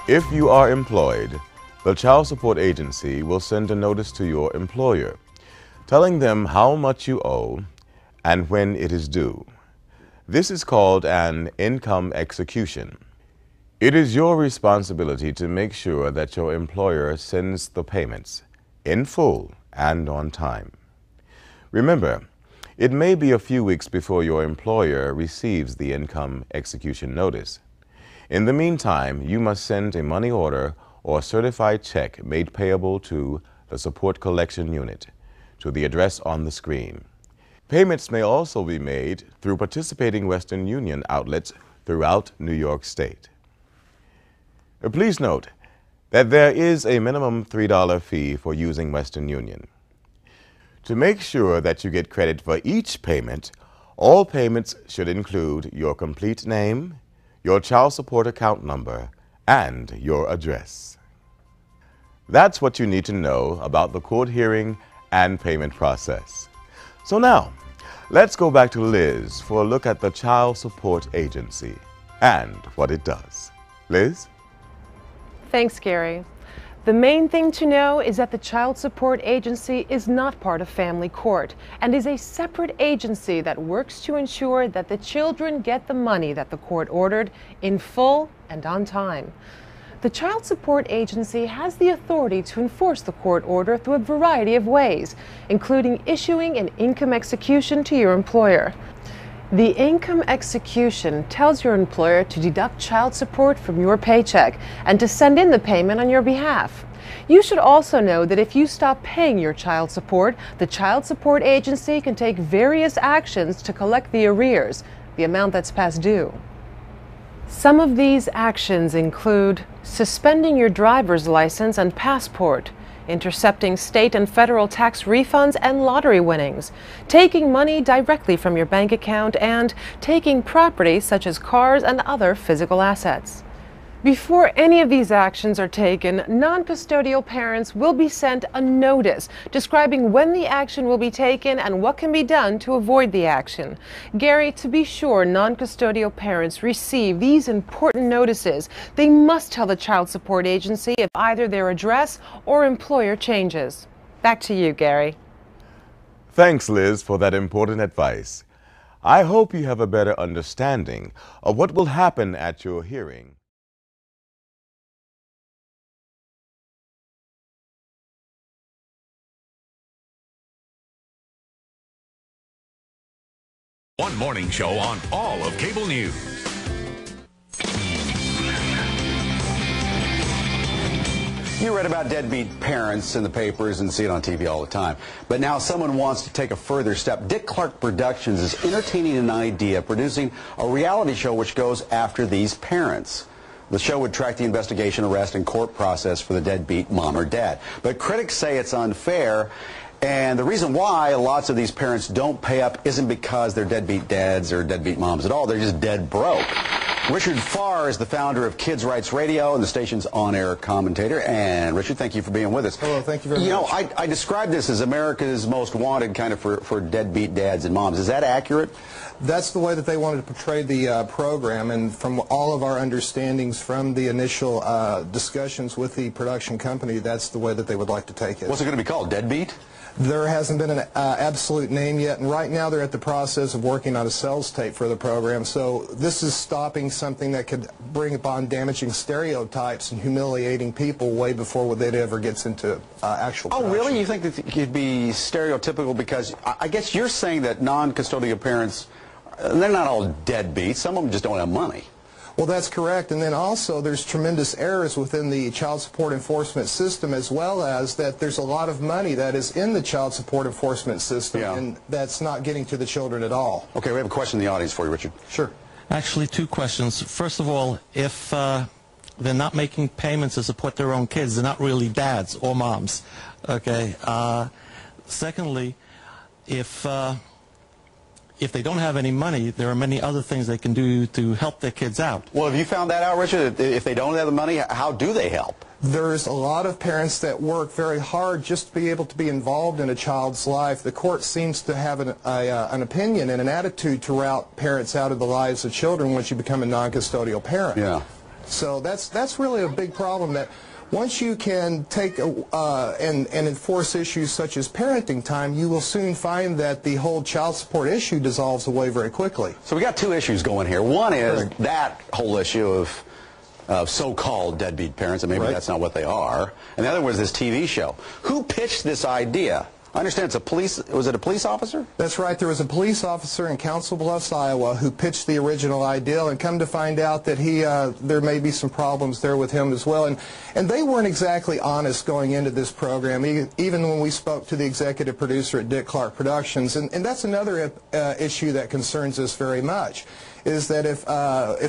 If you are employed, the Child Support Agency will send a notice to your employer, telling them how much you owe and when it is due. This is called an income execution. It is your responsibility to make sure that your employer sends the payments in full and on time. Remember, it may be a few weeks before your employer receives the income execution notice. In the meantime, you must send a money order or certified check made payable to the Support Collection Unit to the address on the screen. Payments may also be made through participating Western Union outlets throughout New York State. Please note that there is a minimum $3 fee for using Western Union. To make sure that you get credit for each payment, all payments should include your complete name, your child support account number, and your address. That's what you need to know about the court hearing and payment process. So now, let's go back to Liz for a look at the Child Support Agency and what it does. Liz? Thanks, Gary. The main thing to know is that the Child Support Agency is not part of family court and is a separate agency that works to ensure that the children get the money that the court ordered in full and on time. The Child Support Agency has the authority to enforce the court order through a variety of ways, including issuing an income execution to your employer. The income execution tells your employer to deduct child support from your paycheck and to send in the payment on your behalf. You should also know that if you stop paying your child support, the Child Support Agency can take various actions to collect the arrears, the amount that's past due. Some of these actions include suspending your driver's license and passport, intercepting state and federal tax refunds and lottery winnings, taking money directly from your bank account, and taking property such as cars and other physical assets. Before any of these actions are taken, non-custodial parents will be sent a notice describing when the action will be taken and what can be done to avoid the action. Gary, to be sure non-custodial parents receive these important notices, they must tell the Child Support Agency if either their address or employer changes. Back to you, Gary. Thanks, Liz, for that important advice. I hope you have a better understanding of what will happen at your hearing. One morning show on all of cable news. You read about deadbeat parents in the papers and see it on TV all the time. But now someone wants to take a further step. Dick Clark Productions is entertaining an idea, producing a reality show which goes after these parents. The show would track the investigation, arrest, and court process for the deadbeat mom or dad. But critics say it's unfair And the reason why lots of these parents don't pay up isn't because they're deadbeat dads or deadbeat moms at all. They're just dead broke. Richard Farr is the founder of Kids Rights Radio and the station's on-air commentator. And Richard, thank you for being with us. Hello, thank you very much. You know, I describe this as America's most wanted kind of for deadbeat dads and moms. Is that accurate? That's the way that they wanted to portray the program, and from all of our understandings from the initial discussions with the production company, that's the way that they would like to take it. What's it going to be called, Deadbeat? There hasn't been an absolute name yet, and right now they're at the process of working on a sales tape for the program, so this is stopping something that could bring upon damaging stereotypes and humiliating people way before it ever gets into actual production. Oh, really? You think that it could be stereotypical? Because I guess you're saying that non-custodial parents, they're not all deadbeats. Some of them just don't have money. Well, that's correct. And then also there's tremendous errors within the child support enforcement system, as well as that there's a lot of money that is in the child support enforcement system, and that's not getting to the children at all. Okay, we have a question in the audience for you, Richard. Sure. Actually, two questions. First of all, if they're not making payments to support their own kids, they're not really dads or moms. Okay. Secondly, if they don't have any money, there are many other things they can do to help their kids out. Well, have you found that out, Richard? If they don't have the money, how do they help? There's a lot of parents that work very hard just to be able to be involved in a child's life. The court seems to have an opinion and an attitude to route parents out of the lives of children once you become a non-custodial parent. Yeah. So that's really a big problem, that once you can take and enforce issues such as parenting time, you will soon find that the whole child support issue dissolves away very quickly. So we got two issues going here. One is that whole issue of so-called deadbeat parents, and maybe that's not what they are. And the other was this TV show. Who pitched this idea? I understand was it a police officer? That's right. There was a police officer in Council Bluffs, Iowa, who pitched the original idea, and come to find out that there may be some problems there with him as well. And they weren't exactly honest going into this program, even when we spoke to the executive producer at Dick Clark Productions. And that's another issue that concerns us very much, is that if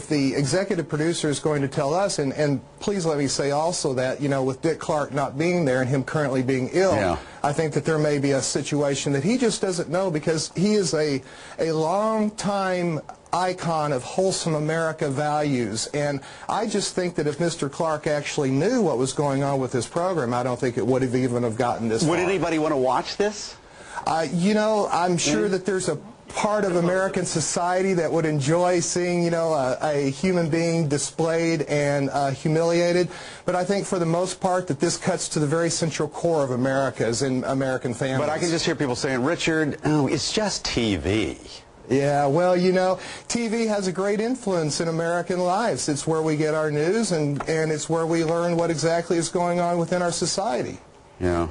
the executive producer is going to tell us, and please let me say also that, you know, with Dick Clark not being there and him currently being ill, I think that there may be a situation that he just doesn't know, because he is a long-time icon of wholesome America values. And I just think that if Mr. Clark actually knew what was going on with this program, I don't think it would have even have gotten this far. Would anybody want to watch this? You know, I'm sure that there's a part of American society that would enjoy seeing, you know, a human being displayed and humiliated. But I think for the most part that this cuts to the very central core of America, as in American families. But I can just hear people saying, Richard, oh, it's just TV. Yeah, well, you know, TV has a great influence in American lives. It's where we get our news, and it's where we learn what exactly is going on within our society. Yeah.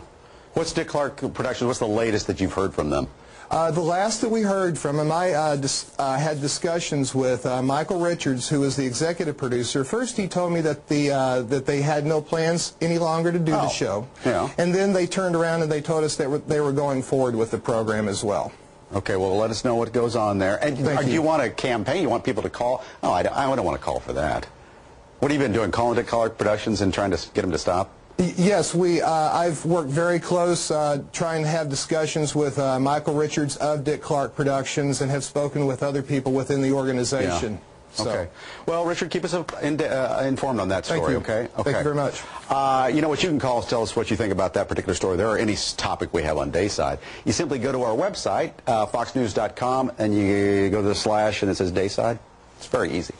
What's Dick Clark Productions? What's the latest that you've heard from them? The last that we heard from him, I had discussions with Michael Richards, who is the executive producer. First, he told me that that they had no plans any longer to do the show. Yeah. And then they turned around and they told us that they were going forward with the program as well. Okay, well, let us know what goes on there. And do you want a campaign? You want people to call? Oh, I don't want to call for that. What have you been doing, calling Dick Clark Productions and trying to get them to stop? Yes, I've worked very close trying to have discussions with Michael Richards of Dick Clark Productions, and have spoken with other people within the organization. Yeah. Okay. Well, Richard, keep us informed on that story, okay? Thank you very much. You know what you can call us, tell us what you think about that particular story there, or any topic we have on Dayside. You simply go to our website, foxnews.com, and you go to the slash and it says Dayside. It's very easy.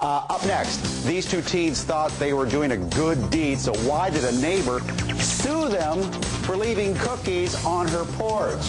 Up next, these two teens thought they were doing a good deed, so why did a neighbor sue them for leaving cookies on her porch?